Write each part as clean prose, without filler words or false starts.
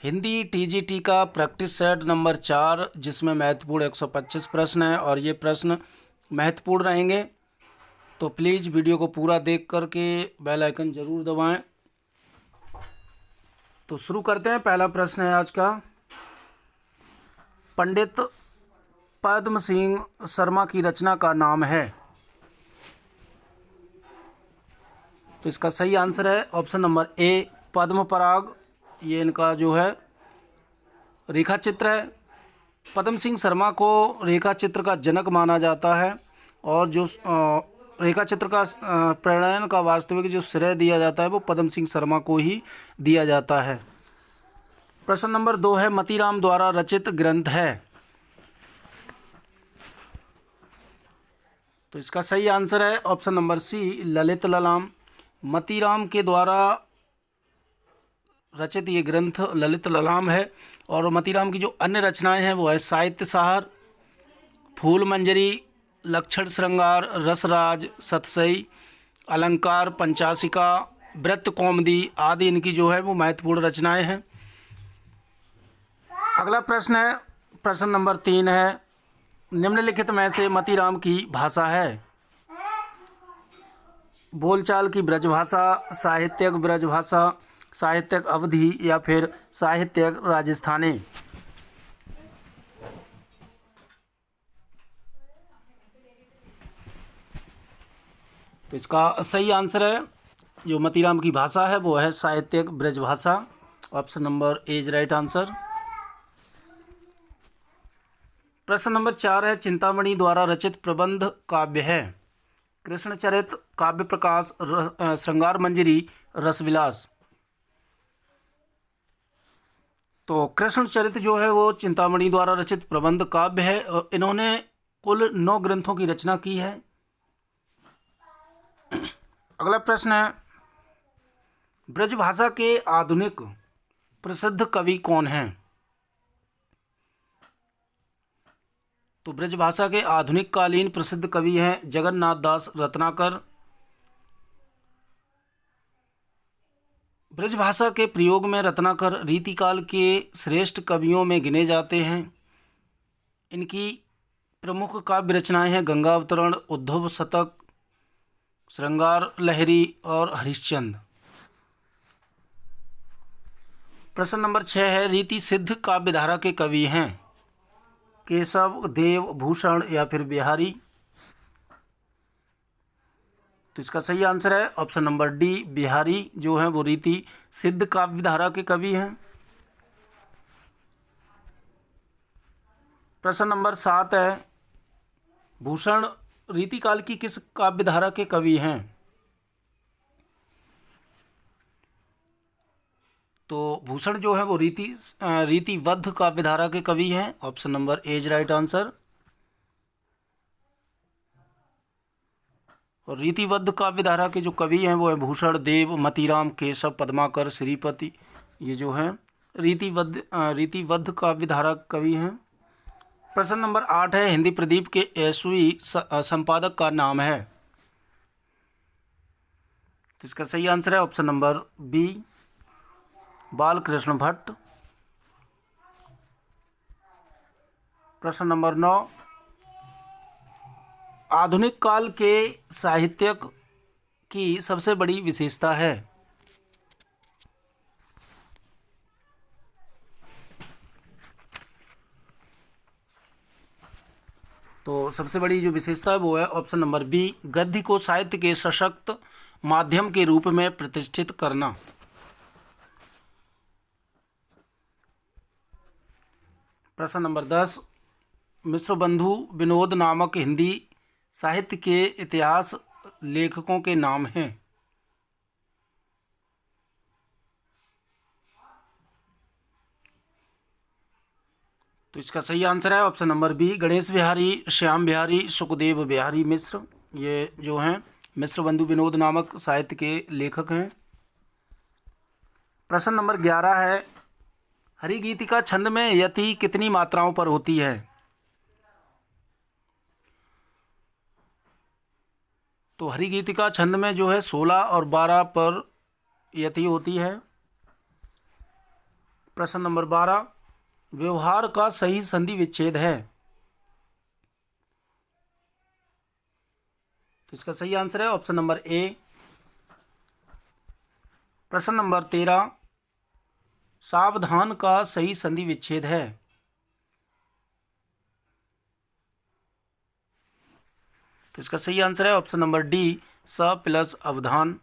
Hindi TGT का practice set number 4, जिसमें महत्वपूर्ण 125 प्रश्न हैं और ये प्रश्न महत्वपूर्ण रहेंगे। तो प्लीज़ वीडियो को पूरा देख करके बेल आइकन ज़रूर दबाएं। तो शुरू करते हैं। पहला प्रश्न है आज का, पंडित पद्म सिंह शर्मा की रचना का नाम है। तो इसका सही आंसर है ऑप्शन नंबर ए, पद्म पराग। ये इनका जो है रेखा चित्र है। पद्म सिंह शर्मा को रेखा चित्र का जनक माना जाता है और जो रेखा चित्र का प्रणयन का वास्तविक जो श्रेय दिया जाता है वो पद्म सिंह शर्मा को ही दिया जाता है। प्रश्न नंबर 2 है, मतीराम द्वारा रचित ग्रंथ है। तो इसका सही आंसर है option number C, Lalit Lalam. Matiram के द्वारा रचित ये ग्रंथ ललित ललाम है। और मतीराम की जो अन्य रचनाएं हैं वो है साहित्य सहार, फूल मंजरी, लक्षण श्रृंगार, रसराज, सतसई, अलंकार, पंचासिका, व्रत कौमुदी आदि इनकी जो है वो महत्वपूर्ण रचनाएं हैं। अगला प्रश्न है, प्रश्न नंबर 3 है, निम्नलिखित में से मतीराम की भाषा है। बोलचाल की ब्रजभाषा, साहित्यिक ब्रजभाषा, साहित्यिक अवधी या फिर साहित्यिक राजस्थानी। तो इसका सही आंसर है, जो मतीराम की भाषा है वो है साहित्यिक Brajbhasha. Option number A is right answer. प्रश्न नंबर 4 है, चिंतामणि द्वारा रचित प्रबंध काव्य है। कृष्णचरित, काव्य प्रकाश, श्रृंगार मंजरी, रसविलास। तो कृष्णचरित जो है वो चिंतामणि द्वारा रचित प्रबंध काव्य है और इन्होंने कुल 9 ग्रंथों की रचना की है। अगला प्रश्न है, ब्रजभाषा के आधुनिक प्रसिद्ध कवि कौन हैं। तो ब्रजभाषा के आधुनिक कालीन प्रसिद्ध कवि हैं जगन्नाथ दास रत्नाकर। ब्रजभाषा के प्रयोग में रत्नाकर रीतिकाल के श्रेष्ठ कवियों में गिने जाते हैं। इनकी प्रमुख काव्य रचनाएं हैं गंगा अवतरण, उद्धव शतक, श्रृंगार लहरी और हरिश्चंद्र। प्रश्न नंबर 6 है, रीति सिद्ध काव्य धारा के कवि हैं केशव, देव, भूषण या फिर बिहारी। तो इसका सही आंसर है ऑप्शन नंबर डी, बिहारी जो है वो रीति सिद्ध काव्य धारा के कवि हैं। प्रश्न नंबर 7 है, भूषण रीतिकाल की किस काव्य धारा के कवि हैं। तो भूषण जो है वो रीतिबद्ध काव्य धारा के कवि हैं। Option number A is right answer. और रीतिबद्ध काव्य धारा के जो कवि हैं वो है भूषण, देव, मतीराम, केशव, पद्माकर, श्रीपति। ये जो हैं रीतिबद्ध काव्य धारा कवि हैं। प्रश्न नंबर 8 है, हिंदी प्रदीप के 80वीं संपादक का नाम है। तो इसका सही आंसर है option number B, Balkrishna Bhatt. प्रश्न नंबर 9, आधुनिक काल के साहित्यक की सबसे बड़ी विशेषता है। तो सबसे बड़ी जो विशेषता है वो है ऑप्शन नंबर बी, गद्य को साहित्य के सशक्त माध्यम के रूप में प्रतिष्ठित करना। प्रश्न नंबर 10, मिश्र बंधु विनोद नामक हिंदी साहित्य के इतिहास लेखकों के नाम हैं। तो इसका सही आंसर है option number B, Ganesh Bihari, Shyam Bihari, Sukhdev Bihari Mishra. ये जो हैं मिश्र बंधु विनोद नामक साहित्य के लेखक हैं। प्रश्न नंबर 11 है, हरिगीतिका छंद में यति कितनी मात्राओं पर होती है। तो हरिगीतिका छंद में जो है 16 और 12 पर यति होती है। प्रश्न नंबर 12, व्यवहार का सही संधि विच्छेद है। तो इसका सही आंसर है ऑप्शन नंबर ए। प्रश्न नंबर 13, सावधान का सही संधि विच्छेद है। तो इसका सही आंसर है ऑप्शन नंबर डी, स प्लस अवधान,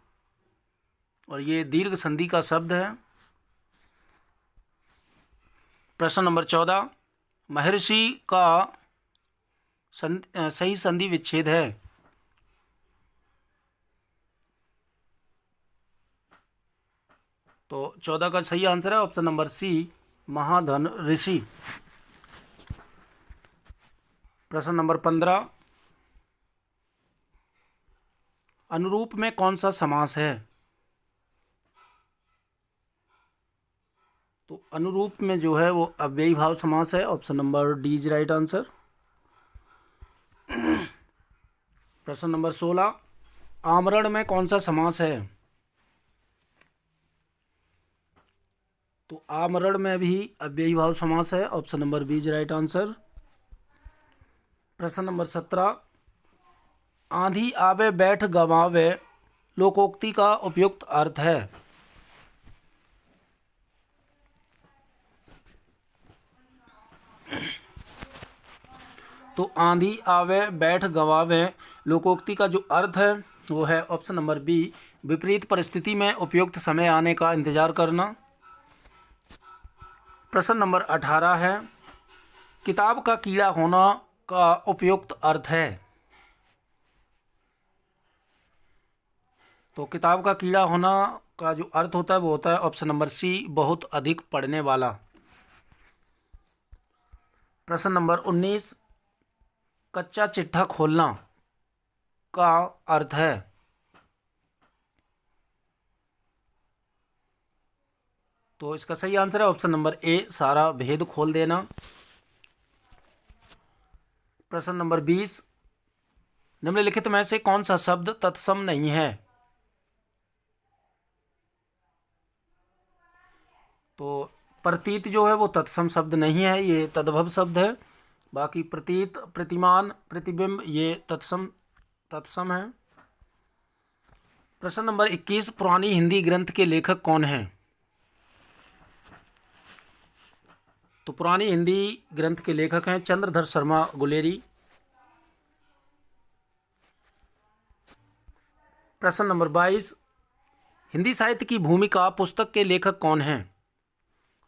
और ये दीर्घ संधि का शब्द है। प्रश्न नंबर 14, महर्षि का सही संधि विच्छेद है। तो 14 का सही आंसर है ऑप्शन नंबर सी, महाधन ऋषि। प्रश्न नंबर 15, अनुरूप में कौन सा समास है। तो अनुरूप में जो है वो अव्ययी भाव समास है, option number D is right answer. प्रश्न नंबर 16, आमरण में कौन सा समास है। तो आमरण में भी अव्ययी भाव समास है, option number B is right answer. प्रश्न नंबर 17, आंधी आवे बैठ गवावे लोकोक्ति का उपयुक्त अर्थ है। तो आंधी आवे बैठ गवावे लोकोक्ति का जो अर्थ है वो है ऑप्शन नंबर बी, विपरीत परिस्थिति में उपयुक्त समय आने का इंतजार करना। प्रश्न नंबर 18 है, किताब का कीड़ा होना का उपयुक्त अर्थ है। तो किताब का कीड़ा होना का जो अर्थ होता है वो होता है ऑप्शन नंबर सी, बहुत अधिक पढ़ने वाला। प्रश्न नंबर 19, कच्चा चिट्ठा खोलना का अर्थ है। तो इसका सही आंसर है ऑप्शन नंबर ए, सारा भेद खोल देना। प्रश्न नंबर 20, निम्नलिखित में से कौन सा शब्द तत्सम नहीं है। तो प्रतीत जो है वो तत्सम शब्द नहीं है, ये तद्भव शब्द है। बाकी प्रतीत, प्रतिमान, प्रतिबिंब ये तत्सम है। प्रश्न नंबर 21, पुरानी हिंदी ग्रंथ के लेखक कौन हैं। तो पुरानी हिंदी ग्रंथ के लेखक हैं चंद्रधर शर्मा गुलेरी। प्रश्न नंबर 22, हिंदी साहित्य की भूमिका पुस्तक के लेखक कौन हैं।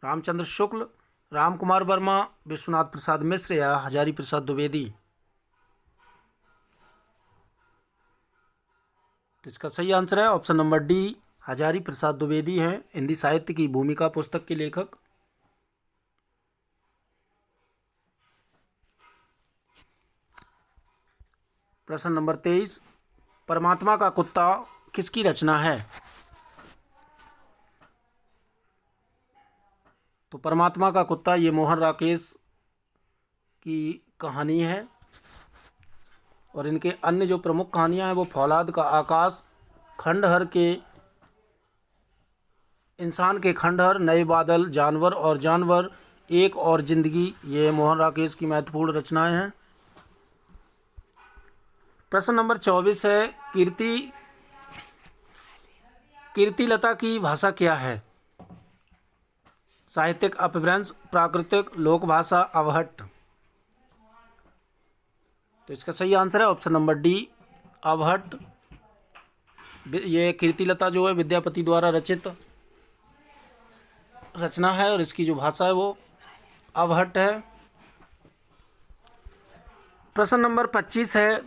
रामचंद्र शुक्ल, राम कुमार वर्मा, विश्वनाथ प्रसाद मिश्र या हजारी प्रसाद द्विवेदी। तो इसका सही आंसर है option number D, Hazari Prasad Dwivedi हैं हिंदी साहित्य की भूमिका पुस्तक के लेखक। प्रश्न नंबर 23, परमात्मा का कुत्ता किसकी रचना है। तो परमात्मा का कुत्ता ये मोहन राकेश की कहानी है, और इनके अन्य जो प्रमुख कहानियां हैं वो फौलाद का आकाश, खंडहर के इंसान के खंडहर, नए बादल, जानवर और जानवर, एक और जिंदगी, ये मोहन राकेश की महत्वपूर्ण रचनाएं हैं। प्रश्न नंबर 24 है, कीर्तिलता की भाषा क्या है। साहित्यिक, अपभ्रंश, प्राकृतिक, लोक भाषा, अवहट्ट। तो इसका सही आंसर है ऑप्शन नंबर डी, अवहट्ट। ये कीर्तिलता जो है विद्यापति द्वारा रचित रचना है, और इसकी जो भाषा है वो अवहट्ट है। प्रश्न नंबर 25 है,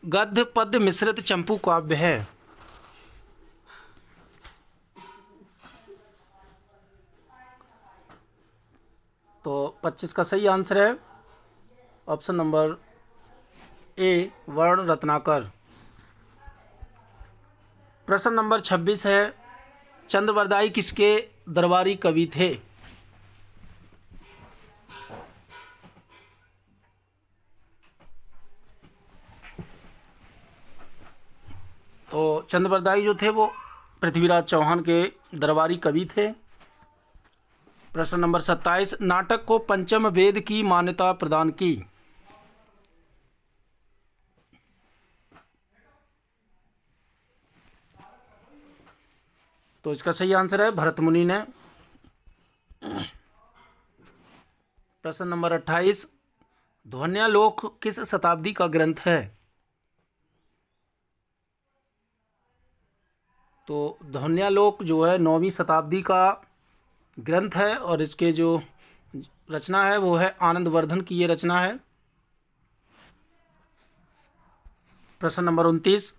गद्य पद्य मिश्रित चंपू काव्य है। तो 25 का सही आंसर है ऑप्शन नंबर ए, वर्ण रत्नाकर। प्रश्न नंबर 26 है, चंद्रवरदाई किसके दरबारी कवि थे। तो चंद्रवरदाई जो थे वो पृथ्वीराज चौहान के दरबारी कवि थे। प्रश्न नंबर 27, नाटक को पंचम वेद की मान्यता प्रदान की। तो इसका सही आंसर है भरत मुनि ने। प्रश्न नंबर 28, ध्वन्यालोक किस शताब्दी का ग्रंथ है। तो ध्वन्यालोक जो है 9वीं शताब्दी का ग्रंथ है और इसके जो रचना है वो है आनंदवर्धन की ये रचना है। प्रश्न नंबर 29,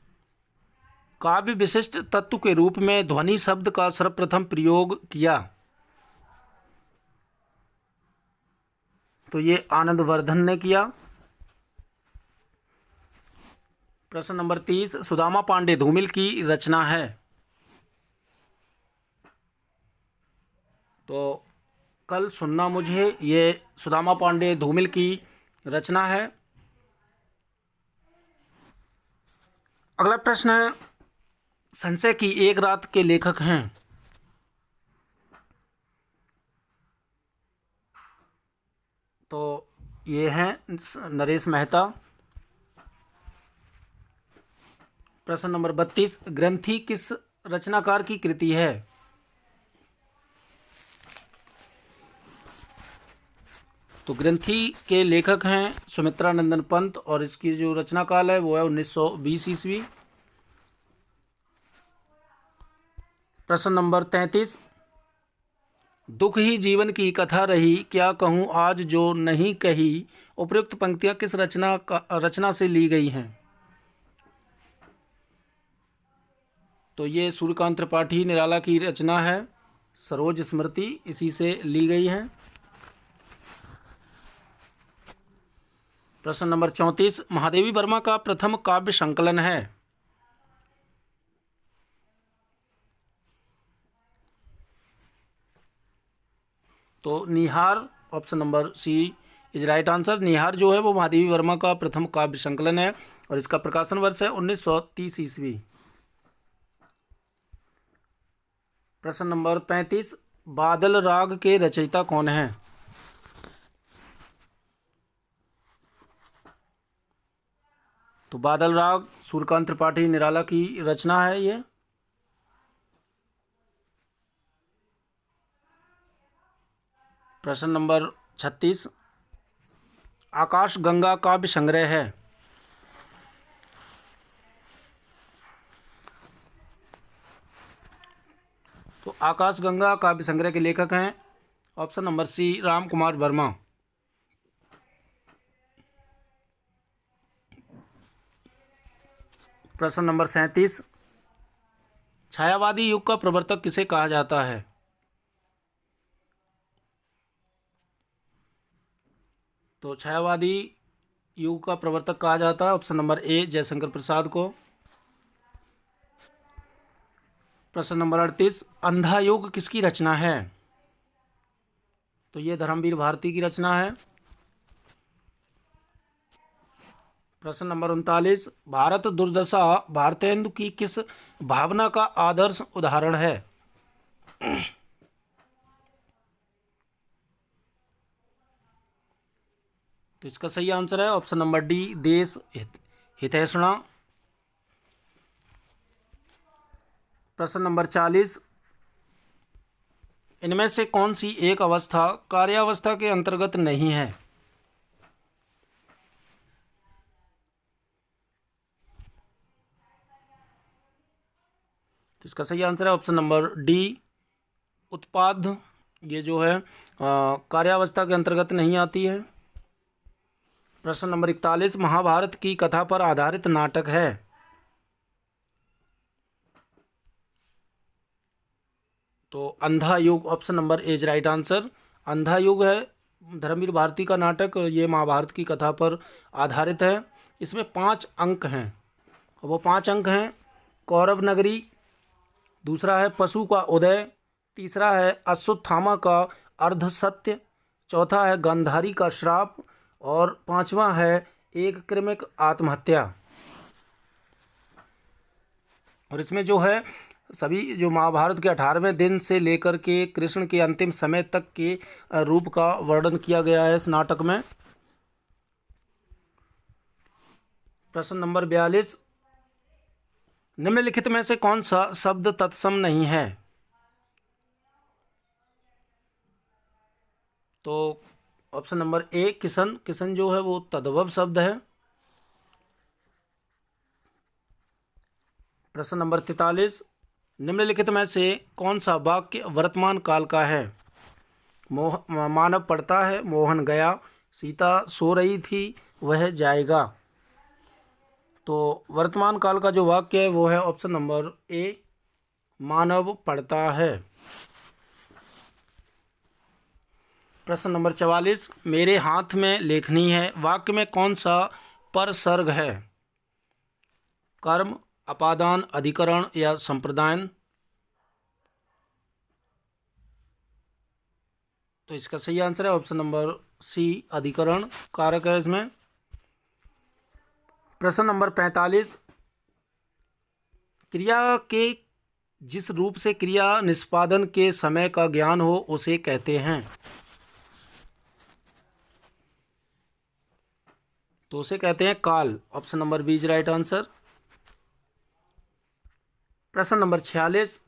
काव्य विशिष्ट तत्व के रूप में ध्वनि शब्द का सर्वप्रथम प्रयोग किया। तो ये आनंदवर्धन ने किया। प्रश्न नंबर 30, सुदामा पांडे धूमिल की रचना है। तो कल सुनना मुझे, ये सुदामा पांडे धूमिल की रचना है। अगला प्रश्न है, संशय की एक रात के लेखक हैं। तो ये हैं नरेश मेहता। प्रश्न नंबर 32, ग्रंथि किस रचनाकार की कृति है। तो ग्रंथि के लेखक हैं सुमित्रा नंदन पंत और इसकी जो रचना काल है वो है 1920 ईस्वी। प्रश्न नंबर 33, दुख ही जीवन की कथा रही, क्या कहूँ आज जो नहीं कही, उपयुक्त पंक्तियाँ किस रचना से ली गई हैं। तो ये सूर्यकांत त्रिपाठी निराला की रचना है, सरोज स्मृति, इसी से ली गई है। प्रश्न नंबर 34, महादेवी वर्मा का प्रथम काव्य संकलन है। तो Nihar, option number C is right answer. Nihar जो है वो महादेवी वर्मा का प्रथम काव्य संकलन है और इसका प्रकाशन वर्ष है 1930 ईस्वी। प्रश्न नंबर 35, बादल राग के रचयिता कौन हैं। तो बादल राग सूर्यकांत त्रिपाठी निराला की रचना है ये। प्रश्न नंबर 36, आकाश गंगा काव्य संग्रह है। तो आकाश गंगा काव्य संग्रह के लेखक हैं option number C Ram Kumar Verma. प्रश्न नंबर 37, छायावादी युग का प्रवर्तक किसे कहा जाता है। तो छायावादी युग का प्रवर्तक कहा जाता है ऑप्शन नंबर ए जयशंकर प्रसाद को। प्रश्न नंबर 38, अंधा युग किसकी रचना है। तो ये धर्मवीर भारती की रचना है। प्रश्न नंबर 39, भारत दुर्दशा भारतेंदु की किस भावना का आदर्श उदाहरण है। तो इसका सही आंसर है ऑप्शन नंबर डी देश हितैषणा। प्रश्न नंबर 40, इनमें से कौन सी एक अवस्था कार्यावस्था के अंतर्गत नहीं है। तो इसका सही आंसर है ऑप्शन नंबर डी उत्पाद, ये जो है कार्यावस्था के अंतर्गत नहीं आती है। प्रश्न नंबर 41, महाभारत की कथा पर आधारित नाटक है। तो अंधा युग option number A is right answer. अंधा युग है धर्मवीर भारती का नाटक, ये महाभारत की कथा पर आधारित है। इसमें 5 अंक हैं और वो 5 अंक हैं, कौरव नगरी, दूसरा है पशु का उदय, तीसरा है अश्वत्थामा का अर्धसत्य, चौथा है गांधारी का श्राप और 5वां है एक क्रमिक आत्महत्या। और इसमें जो है सभी जो महाभारत के 18वें दिन से लेकर के कृष्ण के अंतिम समय तक के रूप का वर्णन किया गया है इस नाटक में। प्रश्न नंबर 42, निम्नलिखित में से कौन सा शब्द तत्सम नहीं है? तो ऑप्शन नंबर ए किशन, किशन जो है वो तद्भव शब्द है। प्रश्न नंबर 43, निम्नलिखित में से कौन सा वाक्य वर्तमान काल का है? मानव पढ़ता है, मोहन गया, सीता सो रही थी, वह जाएगा। तो वर्तमान काल का जो वाक्य है वो है ऑप्शन नंबर ए, मानव पढ़ता है। प्रश्न नंबर 44, मेरे हाथ में लेखनी है, वाक्य में कौन सा परसर्ग है? कर्म, अपादान, अधिकरण या संप्रदान? तो इसका सही आंसर है ऑप्शन नंबर सी, अधिकरण कारक है इसमें। प्रश्न नंबर 45, क्रिया के जिस रूप से क्रिया निष्पादन के समय का ज्ञान हो उसे कहते हैं? तो उसे कहते हैं काल। Option number B is right answer. प्रश्न नंबर 46,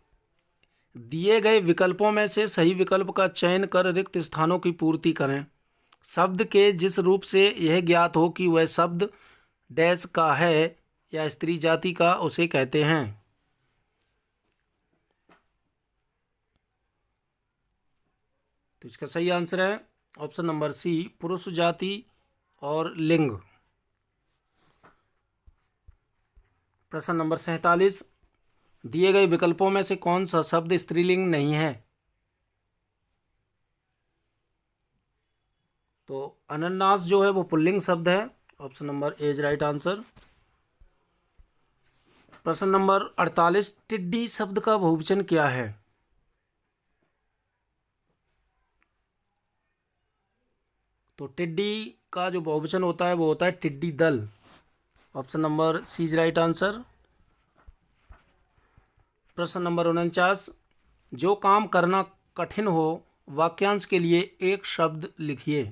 दिए गए विकल्पों में से सही विकल्प का चयन कर रिक्त स्थानों की पूर्ति करें। शब्द के जिस रूप से यह ज्ञात हो कि वह शब्द डैश का है या स्त्री जाति का, उसे कहते हैं? तो इसका सही आंसर है ऑप्शन नंबर सी, पुरुष जाति और लिंग। प्रश्न नंबर 47, दिए गए विकल्पों में से कौन सा शब्द स्त्रीलिंग नहीं है? तो अनन्नास जो है वो पुल्लिंग शब्द है। Option number A is right answer. प्रश्न नंबर 48, टिड्डी शब्द का बहुवचन क्या है? तो टिड्डी का जो बहुवचन होता है वो होता है टिड्डी दल। Option number C is right answer. प्रश्न नंबर 49, जो काम करना कठिन हो वाक्यांश के लिए एक शब्द लिखिए।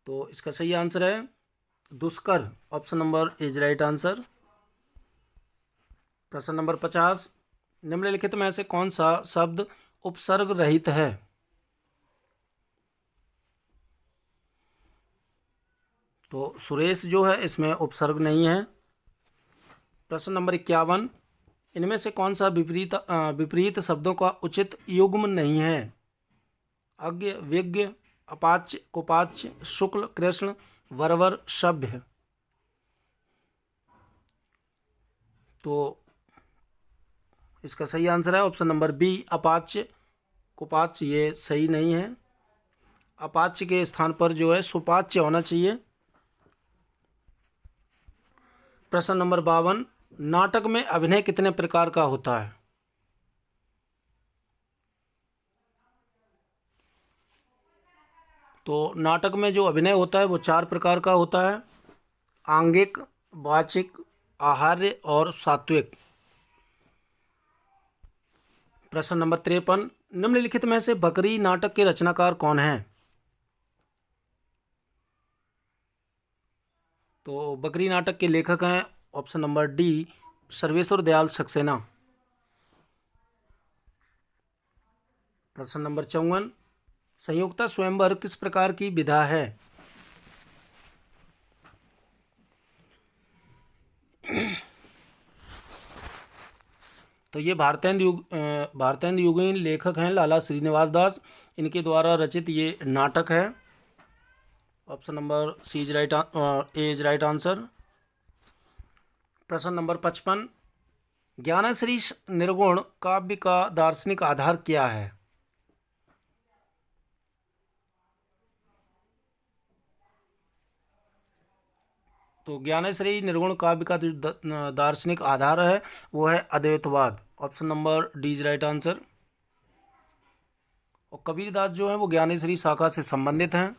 तो इसका सही आंसर है दुष्कर। Option number is right answer. प्रश्न नंबर 50, निम्नलिखित में से कौन सा शब्द उपसर्ग रहित है? तो सुरेश जो है इसमें उपसर्ग नहीं है। प्रश्न नंबर 51, इनमें से कौन सा विपरीत शब्दों का उचित युग्म नहीं है? अज्ञ, विज्ञ, अपाच्य, कुपाच्य, शुक्ल, कृष्ण, वरवर, सभ्य। तो इसका सही आंसर है ऑप्शन नंबर बी, अपाच्य, कुपाच्य ये सही नहीं है। अपाच्य के स्थान पर जो है सुपाच्य होना चाहिए। प्रश्न नंबर 52, नाटक में अभिनय कितने प्रकार का होता है? तो नाटक में जो अभिनय होता है वो 4 प्रकार का होता है, आंगिक, वाचिक, आहार्य और सात्विक। प्रश्न नंबर 53, निम्नलिखित में से बकरी नाटक के रचनाकार कौन हैं? तो बकरी नाटक के लेखक हैं option number D, Sarveshwar Dayal Saxena. प्रश्न नंबर 54, संयुक्ता स्वयंवर किस प्रकार की विधा है? तो ये भारतेंदु युगीन लेखक हैं लाला श्रीनिवास दास, इनके द्वारा रचित ये नाटक है। Option number C is right, A is right answer. प्रश्न नंबर 55, ज्ञानश्री निर्गुण काव्य का दार्शनिक आधार क्या है? तो ज्ञानश्री निर्गुण काव्य का जो दार्शनिक आधार है वो है अद्वैतवाद। Option number D is right answer. और कबीरदास जो है वो ज्ञानेश्वरी शाखा से संबंधित हैं।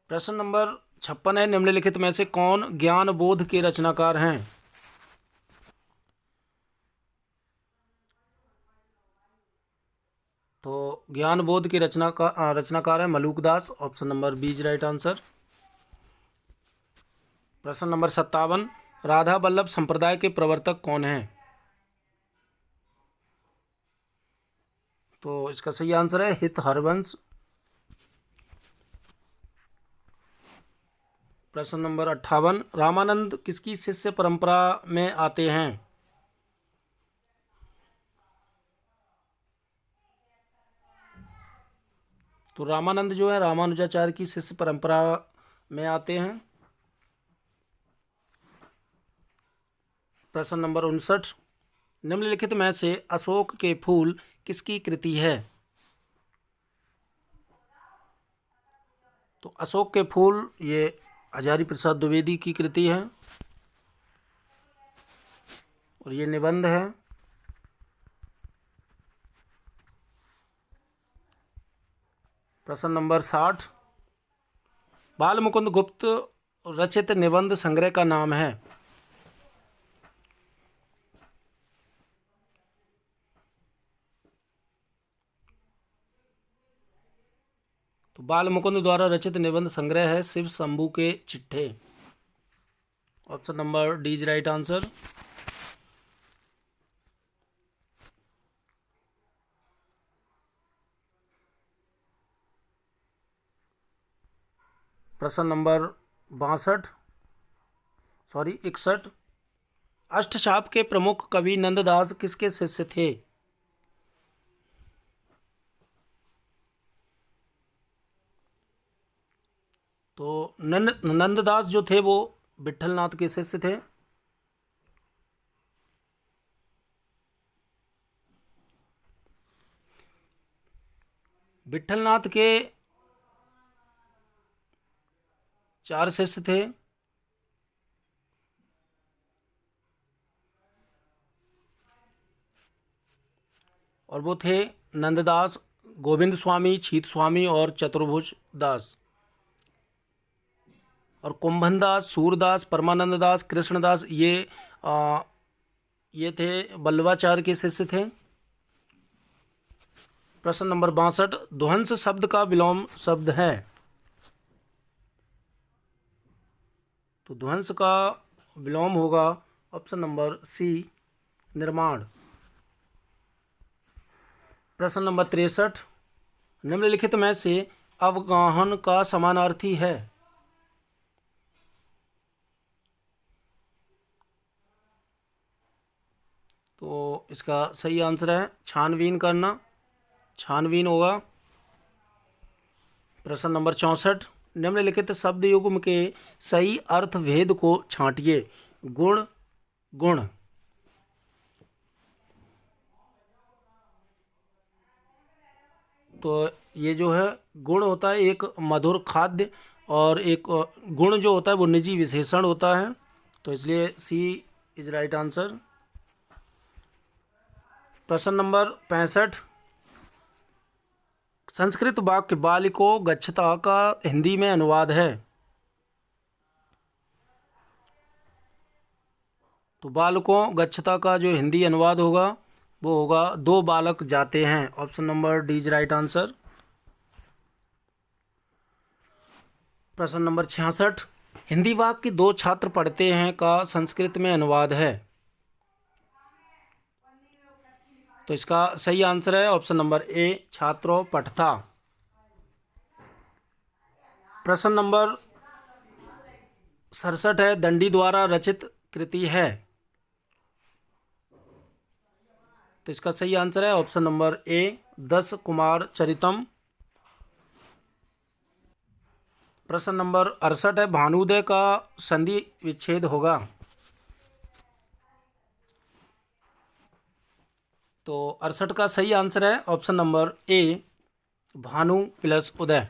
प्रश्न नंबर 56 है, निम्नलिखित में से कौन ज्ञान बोध के रचनाकार हैं? तो ज्ञान बोध के रचनाकार है Malukdas. Option number B is right answer. प्रश्न नंबर 57, राधा वल्लभ संप्रदाय के प्रवर्तक कौन हैं? तो इसका सही आंसर है हित हरवंश। प्रश्न नंबर 58, रामानंद किसकी शिष्य परंपरा में आते हैं? तो रामानंद जो है रामानुजाचार्य की शिष्य परंपरा में आते हैं। प्रश्न नंबर 59, निम्नलिखित में से अशोक के फूल किसकी कृति है? तो अशोक के फूल ये हजारी प्रसाद द्विवेदी की कृति है और ये निबंध है। प्रश्न नंबर 60, बाल मुकुंद गुप्त रचित निबंध संग्रह का नाम है? तो बाल मुकुंद द्वारा रचित निबंध संग्रह है शिव शंभू के चिट्ठे। Option number D is right answer. प्रश्न नंबर 61, अष्टचाप के प्रमुख कवि नंददास किसके शिष्य थे? तो नंददास जो थे वो विट्ठलनाथ के शिष्य थे। विट्ठलनाथ के 4 शिष्य थे। और वो थे नंददास, गोविंद स्वामी, छीत स्वामी और चतुर्भुज दास। और कुंभन दास, सूरदास, परमानंद दास, कृष्णदास ये थे बल्लवाचार्य के शिष्य थे। प्रश्न नंबर 62, ध्वंस शब्द का विलोम शब्द है? तो ध्वंस का विलोम होगा ऑप्शन नंबर सी निर्माण। प्रश्न नंबर 63, निम्नलिखित में से अवगाहन का समानार्थी है? तो इसका सही आंसर है छानबीन करना, छानबीन होगा। प्रश्न नंबर 64, निम्नलिखित शब्द युग्म के सही अर्थ भेद को छांटिए। गुण, गुण। तो ये जो है गुण होता है एक मधुर खाद्य, और एक गुण जो होता है वो निजी विशेषण होता है। तो इसलिए सी इज राइट आंसर। प्रश्न नंबर 65, संस्कृत वाक्य बालिको गच्छता का हिंदी में अनुवाद है? तो बालकों गच्छता का जो हिंदी अनुवाद होगा वो होगा दो बालक जाते हैं। Option number D is right answer. प्रश्न नंबर 66, हिंदी वाक्य दो छात्र पढ़ते हैं का संस्कृत में अनुवाद है? तो इसका सही आंसर है ऑप्शन नंबर ए छात्रों पठता। प्रश्न नंबर 67 है, दंडी द्वारा रचित कृति है? तो इसका सही आंसर है ऑप्शन नंबर ए 10 कुमार चरितम। प्रश्न नंबर 68 है, भानुदय का संधि विच्छेद होगा? तो 68 का सही आंसर है ऑप्शन नंबर ए भानु प्लस उदय।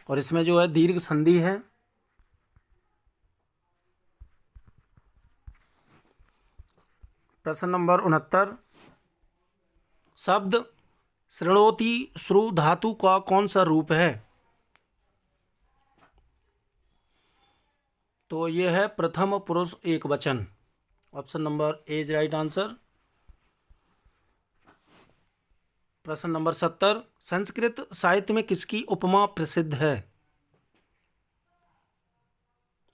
और इसमें जो है दीर्घ संधि है। प्रश्न नंबर 69, शब्द शृणोति श्रु धातु का कौन सा रूप है? तो ये है प्रथम पुरुष एक वचन। Option number A is right answer. प्रश्न नंबर 70, संस्कृत साहित्य में किसकी उपमा प्रसिद्ध है?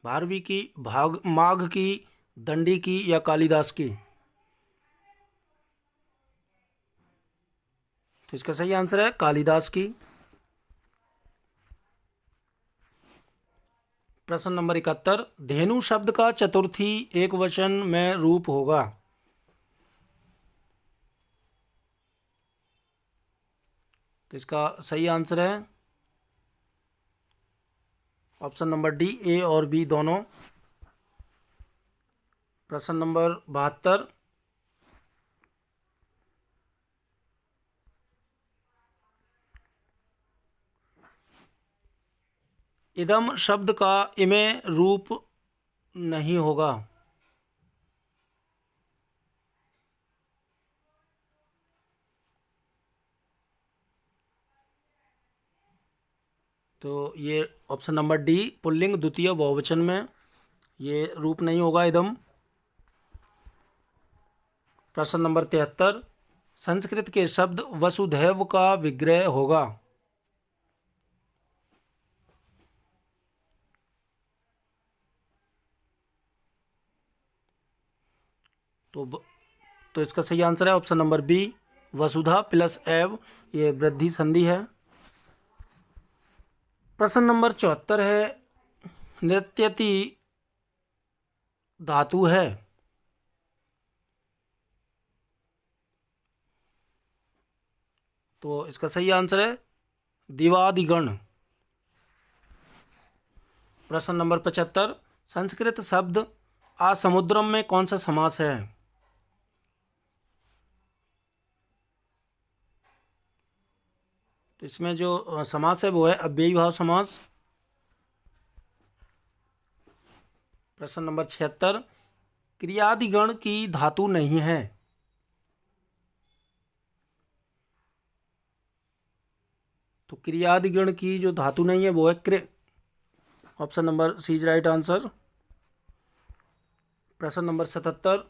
भारवी की, माघ की, दंडी की या कालिदास की? तो इसका सही आंसर है कालिदास की। प्रश्न नंबर 71, धेनु शब्द का चतुर्थी एक वचन में रूप होगा? तो इसका सही आंसर है ऑप्शन नंबर डी, ए और बी दोनों। प्रश्न नंबर 72, इदम शब्द का इमे रूप नहीं होगा? तो ये ऑप्शन नंबर डी, पुल्लिंग द्वितीय बहुवचन में ये रूप नहीं होगा इदम। प्रश्न नंबर 73, संस्कृत के शब्द वसुधैव का विग्रह होगा? तो इसका सही आंसर है ऑप्शन नंबर बी, वसुधा प्लस एव, ये वृद्धि संधि है। प्रश्न नंबर 74 है, नृत्यति धातु है? तो इसका सही आंसर है दिवादिगण। प्रश्न नंबर 75, संस्कृत शब्द आसमुद्रम में कौन सा समास है? तो इसमें जो समास है वो है अव्ययी भाव समास। प्रश्न नंबर 76, क्रियादिगण की धातु नहीं है? तो क्रियादिगण की जो धातु नहीं है वो है क्र। Option number C is right answer. प्रश्न नंबर 77,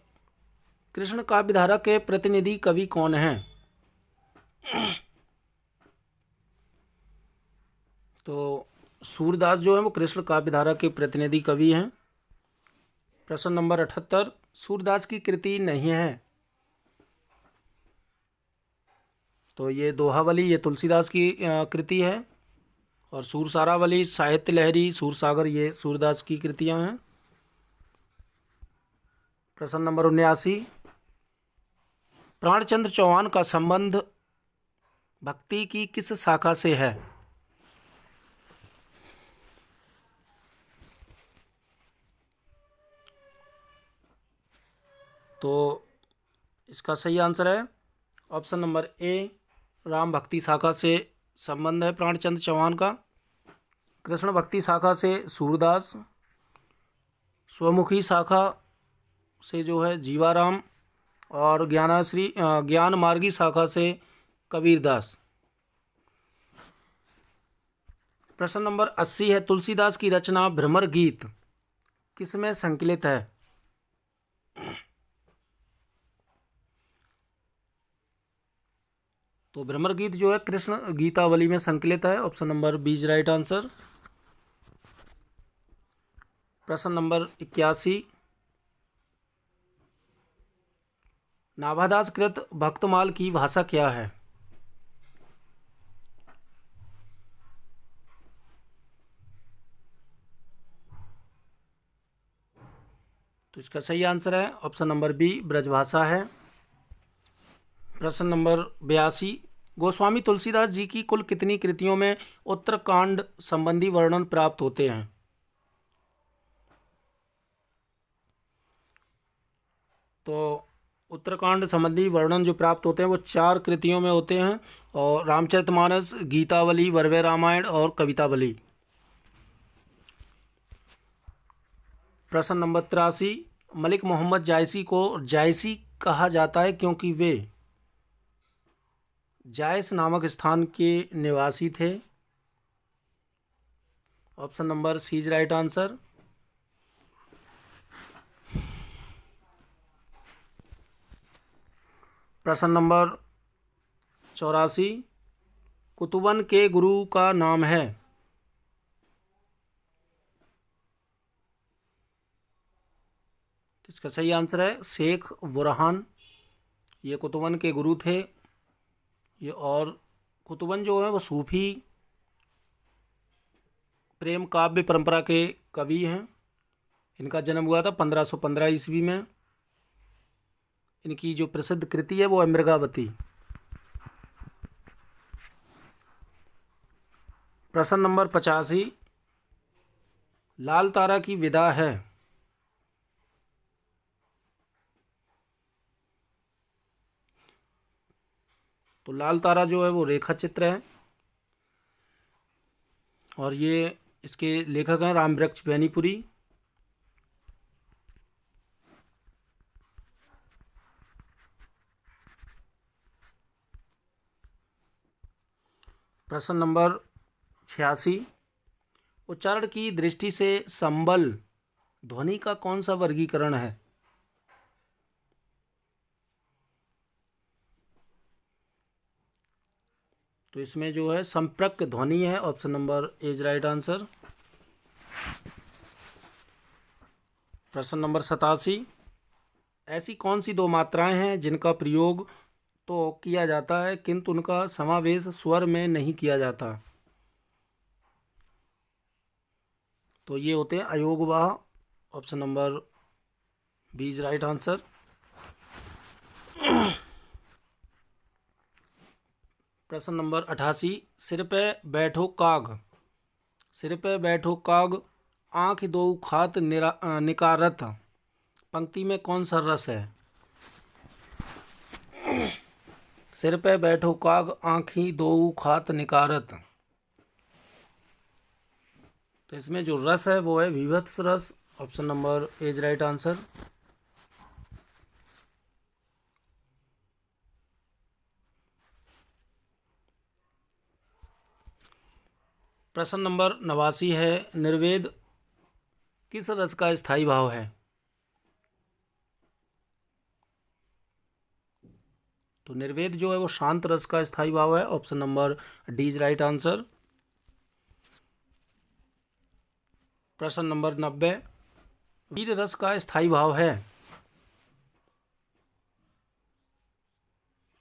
कृष्ण काव्यधारा के प्रतिनिधि कवि कौन हैं? तो सूरदास जो है वो कृष्ण काव्यधारा के प्रतिनिधि कवि हैं। प्रश्न नंबर 78, सूरदास की कृति नहीं है? तो ये दोहावली ये तुलसीदास की कृति है, और सूरसारावली, साहित्य लहरी, सूरसागर ये सूरदास की कृतियां हैं। प्रश्न नंबर 79, प्राणचंद्र चौहान का संबंध भक्ति की किस शाखा से है? तो इसका सही आंसर है ऑप्शन नंबर ए, राम भक्ति शाखा से संबंध है प्राणचंद्र चौहान का। कृष्ण भक्ति शाखा से सूरदास, स्वमुखी शाखा से जो है जीवाराम, और ज्ञान मार्गी शाखा से कबीरदास। प्रश्न नंबर 80 है, तुलसीदास की रचना भ्रमर गीत किसमें संकलित है? तो भ्रमर गीत जो है कृष्ण गीतावली में संकलित है। Option number B is right answer. प्रश्न नंबर 81, नाभादास कृत भक्तमाल की भाषा क्या है? तो इसका सही आंसर है ऑप्शन नंबर बी, ब्रजभाषा है। प्रश्न नंबर 82, गोस्वामी तुलसीदास जी की कुल कितनी कृतियों में उत्तरकांड संबंधी वर्णन प्राप्त होते हैं? तो उत्तरकांड संबंधी वर्णन जो प्राप्त होते हैं वो 4 कृतियों में होते हैं, और रामचरितमानस, गीतावली, वरवे रामायण और कवितावली। प्रश्न नंबर 83, मलिक मोहम्मद जायसी को जायसी कहा जाता है क्योंकि वे जायस नामक स्थान के निवासी थे? Option number C is right answer. प्रश्न नंबर 84, कुतुबन के गुरु का नाम है? तो इसका सही आंसर है शेख बुरहान। ये कुतुबन के गुरु थे। ये और कुतुबन जो है वो सूफी प्रेम काव्य परंपरा के कवि हैं। इनका जन्म हुआ था 1515 ईस्वी में। इनकी जो प्रसिद्ध कृति है वो है मृगावती। प्रश्न नंबर 85, लाल तारा की विदा है? तो लाल तारा जो है वो रेखा चित्र है और ये इसके लेखक हैं रामवृक्ष बेनीपुरी। प्रश्न नंबर 86, उच्चारण की दृष्टि से संबल ध्वनि का कौन सा वर्गीकरण है? तो इसमें जो है संप्रक ध्वनि है। Option number A is right answer. प्रश्न नंबर 87, ऐसी कौन सी दो मात्राएं हैं जिनका प्रयोग तो किया जाता है किंतु उनका समावेश स्वर में नहीं किया जाता? तो ये होते हैं अयोगवाह। Option number B is right answer. प्रश्न नंबर 88, सिर पे बैठो काग, सिर पे बैठो काग आँख दो खात निकारत, पंक्ति में कौन सा रस है? सिर पे बैठो काग आँखी दो खात निकारत। तो इसमें जो रस है वो है विभत्स रस। Option number A is right answer. प्रश्न नंबर 89 है, निर्वेद किस रस का स्थायी भाव है? तो निर्वेद जो है वो शांत रस का स्थायी भाव है। Option number D is right answer. प्रश्न नंबर 90, वीर रस का स्थायी भाव है?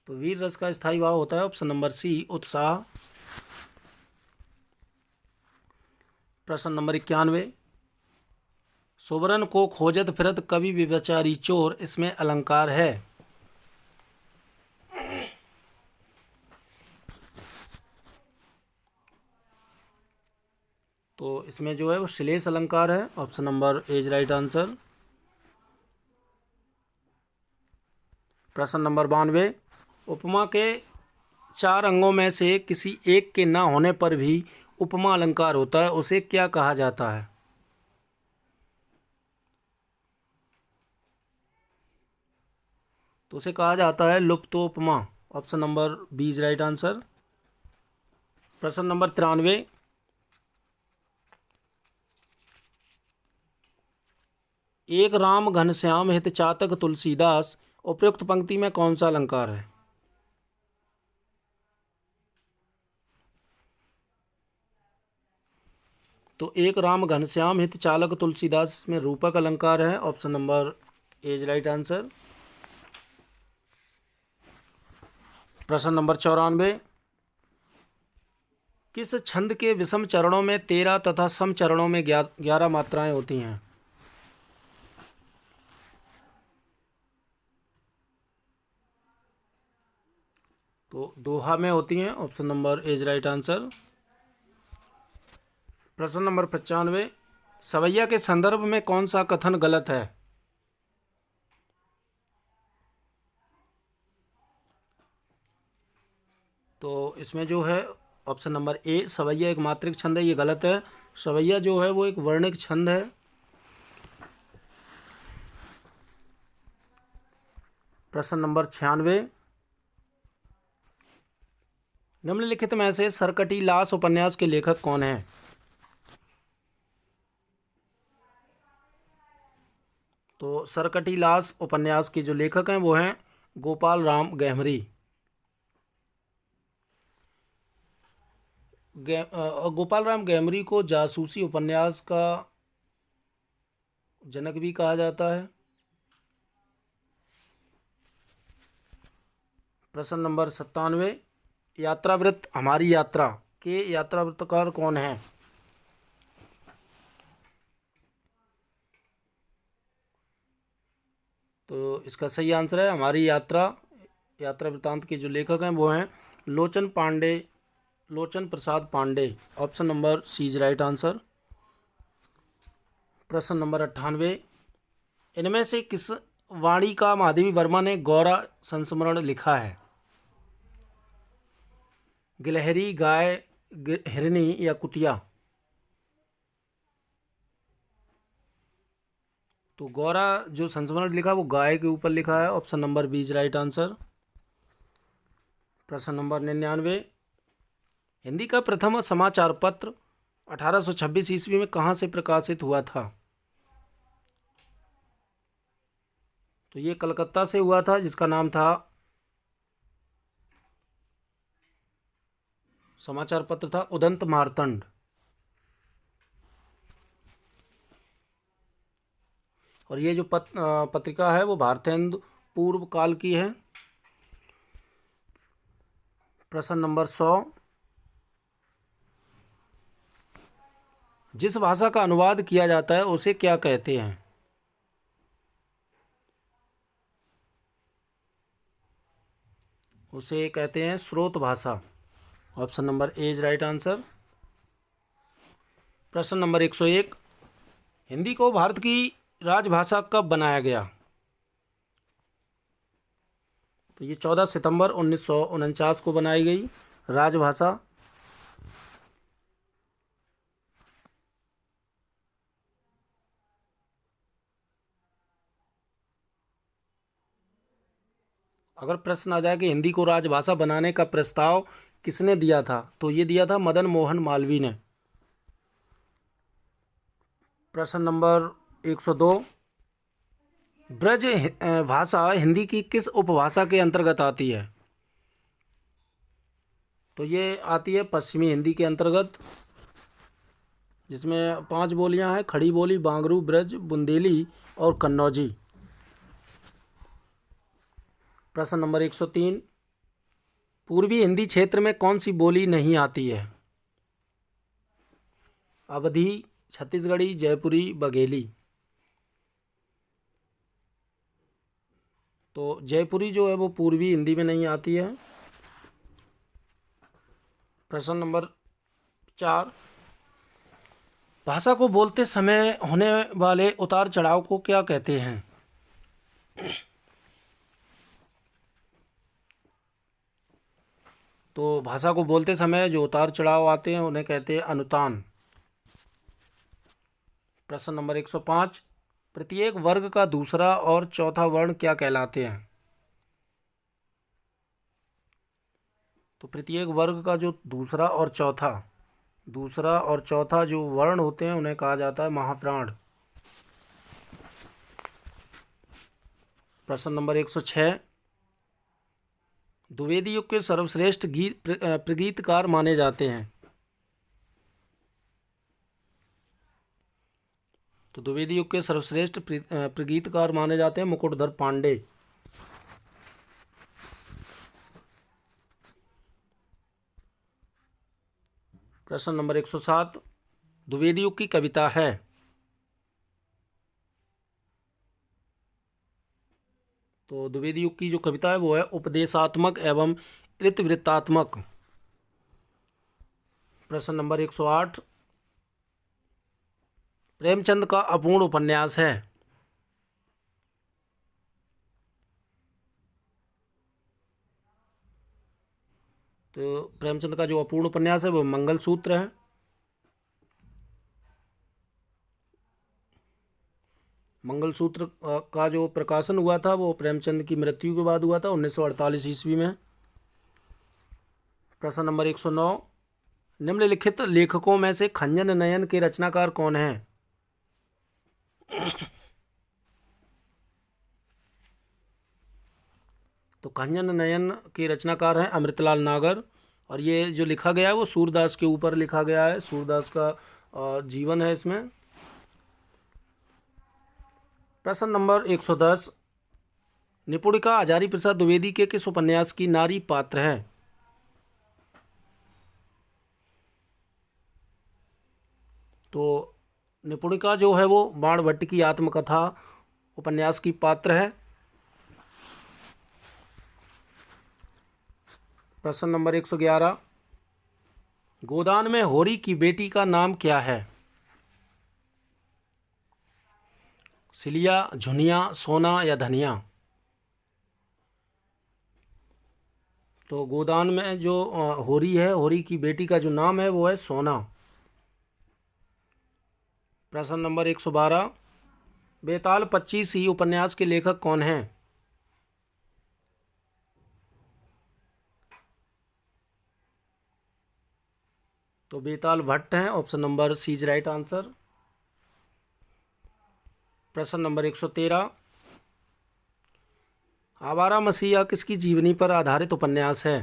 तो वीर रस का स्थायी भाव होता है ऑप्शन नंबर सी उत्साह। प्रश्न नंबर 91, सुबरन को खोजत फिरत कवि विचारी चोर, इसमें अलंकार है? तो इसमें जो है वो श्लेष अलंकार है। Option number A is right answer. प्रश्न नंबर 92, उपमा के चार अंगों में से किसी एक के न होने पर भी उपमा अलंकार होता है, उसे क्या कहा जाता है? तो उसे कहा जाता है लुप्तोपमा। Option number B is right answer. प्रश्न नंबर 93, एक राम घनश्याम हित चातक तुलसीदास, उपयुक्त पंक्ति में कौन सा अलंकार है? तो एक राम घनश्याम हित चालक तुलसीदास, इसमें रूपक अलंकार है। Option number A is right answer. प्रश्न नंबर 94, किस छंद के विषम चरणों में 13 तथा सम चरणों में 11 मात्राएं होती हैं? तो दोहा में होती हैं। Option number A is right answer. प्रश्न नंबर 95, सवैया के संदर्भ में कौन सा कथन गलत है? तो इसमें जो है ऑप्शन नंबर ए सवैया एक मात्रिक छंद है, ये गलत है। सवैया जो है वो एक वर्णिक छंद है। प्रश्न नंबर 96, निम्नलिखित में से सरकटीलास उपन्यास के लेखक कौन हैं? तो सरकटीलास उपन्यास के जो लेखक हैं वो हैं गोपाल राम गहमरी। गोपाल राम गहमरी को जासूसी उपन्यास का जनक भी कहा जाता है। प्रश्न नंबर 97, यात्रावृत्त हमारी यात्रा के यात्रावृत्तकार कौन हैं? तो इसका सही आंसर है हमारी यात्रा। यात्रा वृत्तांत के जो लेखक हैं वो हैं Lochan Prasad Pandey. Option number C is right answer. प्रश्न नंबर 98, इनमें से किस वाणी का महादेवी वर्मा ने गौरा संस्मरण लिखा है? गिलहरी, गाय, हिरनी या कुतिया? तो गौरा जो संस्मरण लिखा वो गाय के ऊपर लिखा है। Option number B is right answer. प्रश्न नंबर 99, हिंदी का प्रथम समाचार पत्र 1826 ईस्वी में कहाँ से प्रकाशित हुआ था? तो ये कलकत्ता से हुआ था, जिसका नाम था समाचार पत्र था उदंत मार्तंड। और ये जो पत्रिका है वो भारतेंदु पूर्व काल की है। प्रश्न नंबर 100, जिस भाषा का अनुवाद किया जाता है उसे क्या कहते हैं? उसे कहते हैं स्रोत भाषा। Option number A is right answer. प्रश्न नंबर 101, हिंदी को भारत की राजभाषा कब बनाया गया? तो ये 14 सितंबर 1949 को बनाई गई राजभाषा। अगर प्रश्न आ जाए कि हिंदी को राजभाषा बनाने का प्रस्ताव किसने दिया था, तो ये दिया था मदन मोहन मालवीय ने। प्रश्न नंबर 102, ब्रज भाषा हिंदी की किस उपभाषा के अंतर्गत आती है? तो ये आती है पश्चिमी हिंदी के अंतर्गत, जिसमें 5 बोलियां हैं: खड़ी बोली, बांगरू, ब्रज, बुंदेली और कन्नौजी। प्रश्न नंबर 103, पूर्वी हिंदी क्षेत्र में कौन सी बोली नहीं आती है? अवधी, छत्तीसगढ़ी, जयपुरी, बघेली। तो जयपुरी जो है वो पूर्वी हिंदी में नहीं आती है। प्रश्न नंबर 4, भाषा को बोलते समय होने वाले उतार चढ़ाव को क्या कहते हैं? तो भाषा को बोलते समय जो उतार चढ़ाव आते हैं उन्हें कहते हैं अनुतान। प्रश्न नंबर 105, प्रत्येक वर्ग का दूसरा और चौथा वर्ण क्या कहलाते हैं? तो प्रत्येक वर्ग का जो दूसरा और चौथा जो वर्ण होते हैं उन्हें कहा जाता है महाप्राण। प्रश्न नंबर 106, द्विवेदी युग के सर्वश्रेष्ठ प्रगीतकार माने जाते हैं? तो द्विवेदी युग के सर्वश्रेष्ठ प्रगीतकार माने जाते हैं मुकुटधर पांडे। प्रश्न नंबर 107, द्विवेदी युग की कविता है? तो द्विवेदी युग की जो कविता है वो है उपदेशात्मक एवं इतिवृत्तात्मक। प्रश्न नंबर 108, प्रेमचंद का अपूर्ण उपन्यास है? तो प्रेमचंद का जो अपूर्ण उपन्यास है वो मंगलसूत्र है। मंगलसूत्र का जो प्रकाशन हुआ था वो प्रेमचंद की मृत्यु के बाद हुआ था 1948 ईस्वी में। प्रश्न नंबर 109, निम्नलिखित लेखकों में से खंजन नयन के रचनाकार कौन हैं? तो खंजन नयन के रचनाकार हैं अमृतलाल नागर, और ये जो लिखा गया है वो सूरदास के ऊपर लिखा गया है। सूरदास का जीवन है इसमें। प्रश्न नंबर 110, निपुणिका हजारी प्रसाद द्विवेदी के किस उपन्यास की नारी पात्र है? तो निपुणिका जो है वो बाणभट्ट की आत्मकथा उपन्यास की पात्र है। प्रश्न नंबर 111, गोदान में होरी की बेटी का नाम क्या है? सिलिया, झुनिया, सोना या धनिया? तो गोदान में जो होरी है, होरी की बेटी का जो नाम है वो है सोना। प्रश्न नंबर 112, बेताल 25 ही उपन्यास के लेखक कौन हैं? तो बेताल भट्ट हैं। Option number C is right answer. प्रश्न नंबर 113, आवारा मसीहा किसकी जीवनी पर आधारित उपन्यास है?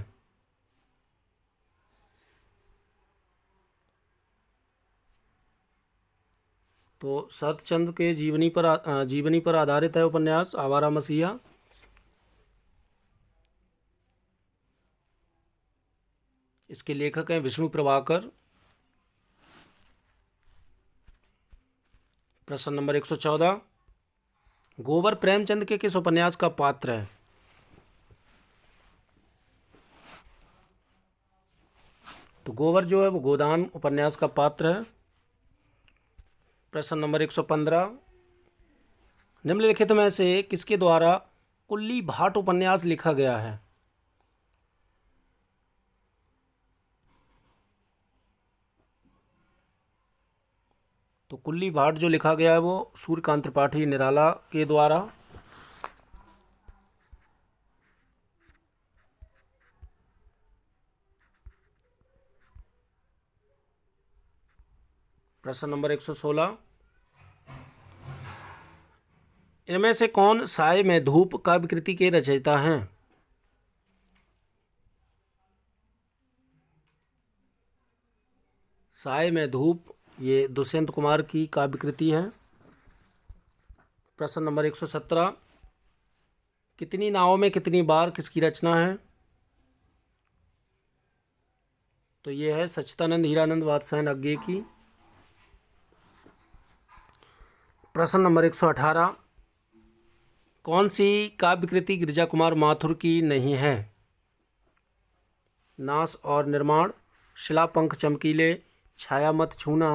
तो शरतचंद्र के जीवनी पर आधारित है उपन्यास आवारा मसीहा। इसके लेखक हैं विष्णु प्रभाकर। प्रश्न नंबर 114, गोबर प्रेमचंद के किस उपन्यास का पात्र है? तो गोबर जो है वो गोदान उपन्यास का पात्र है। प्रश्न नंबर 115, निम्नलिखित में से किसके द्वारा कुल्ली भाट उपन्यास लिखा गया है? तो कुल्ली भाट जो लिखा गया है वो सूर्यकांत त्रिपाठी निराला के द्वारा। प्रश्न नंबर 116, इनमें से कौन साय में धूप काव्य कृति के रचयिता हैं? साय में धूप ये दुष्यंत कुमार की काव्य कृति है। प्रश्न नंबर 117, कितनी नावों में कितनी बार किसकी रचना है? तो ये है सच्चिदानंद हीरानंद वात्स्यायन अज्ञे की। प्रश्न नंबर 118, कौन सी काव्य कृति गिरिजा कुमार माथुर की नहीं है? नाश और निर्माण, शिला पंख चमकीले, छाया मत छूना,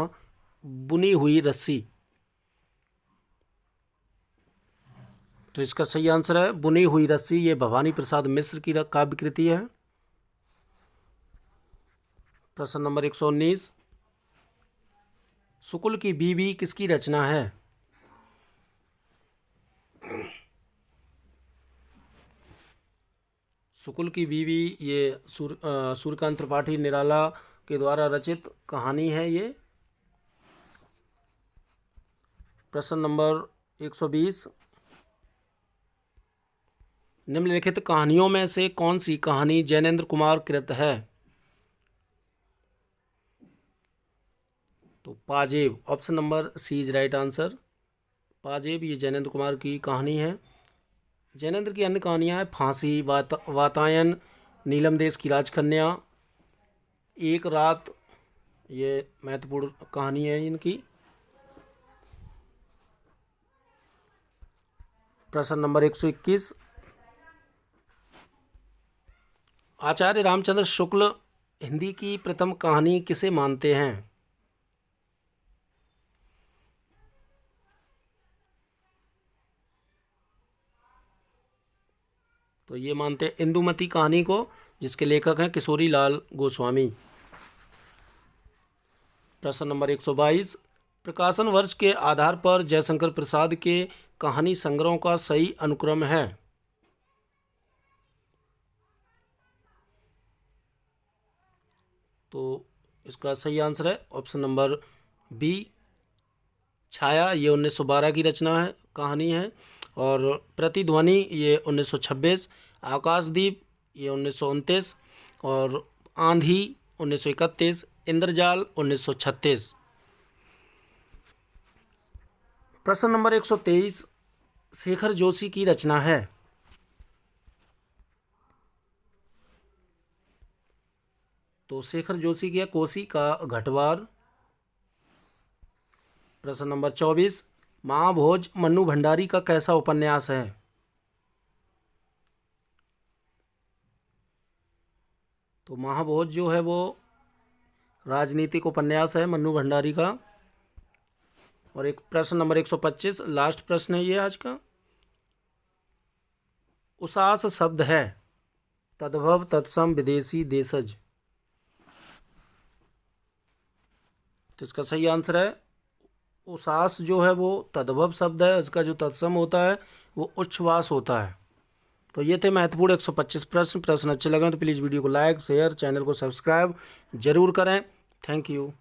बुनी हुई रस्सी? तो इसका सही आंसर है बुनी हुई रस्सी। ये भवानी प्रसाद मिश्र की काव्य कृति है। प्रश्न नंबर 119, शुक्ल की बीवी किसकी रचना है? शुक्ल की बीवी ये सूर्यकांत त्रिपाठी निराला के द्वारा रचित कहानी है ये। प्रश्न नंबर 120, निम्नलिखित कहानियों में से कौन सी कहानी जैनेन्द्र कुमार कृत है? तो Pajeb, option number C is right answer. Pajeb ये जैनेन्द्र कुमार की कहानी है। जैनेन्द्र की अन्य कहानियाँ हैं फांसी, वातायन, नीलम देश की राजकन्या, एक रात, ये महत्वपूर्ण कहानी है इनकी। प्रश्न नंबर 121, आचार्य रामचंद्र शुक्ल हिंदी की प्रथम कहानी किसे मानते हैं? तो ये मानते हैं इंदुमती कहानी को, जिसके लेखक हैं किशोरी लाल गोस्वामी। प्रश्न नंबर 122, प्रकाशन वर्ष के आधार पर जयशंकर प्रसाद के कहानी संग्रहों का सही अनुक्रम है? तो इसका सही आंसर है ऑप्शन नंबर बी छाया। ये 1912 की रचना है, कहानी है। और प्रतिध्वनि ये 1926, आकाशदीप ये 1929 और आंधी 1931, इंद्रजाल 1936। प्रश्न नंबर 123 शेखर जोशी की रचना है। तो शेखर जोशी की है कोसी का घटवार। प्रश्न नंबर 24 महाभोज मन्नू भंडारी का कैसा उपन्यास है। तो महाभोज जो है वो राजनीतिक उपन्यास है मन्नू भंडारी का। और एक प्रश्न नंबर 125 लास्ट प्रश्न है ये आज का। उसास शब्द है तद्भव तत्सम विदेशी देशज। तो इसका सही आंसर है उसास जो है वो तद्भव शब्द है, इसका जो तत्सम होता है वो उच्छ्वास होता है। तो ये थे महत्वपूर्ण 125 प्रश्न अच्छे लगे तो प्लीज़ वीडियो को लाइक शेयर चैनल को सब्सक्राइब जरूर करें। Thank you.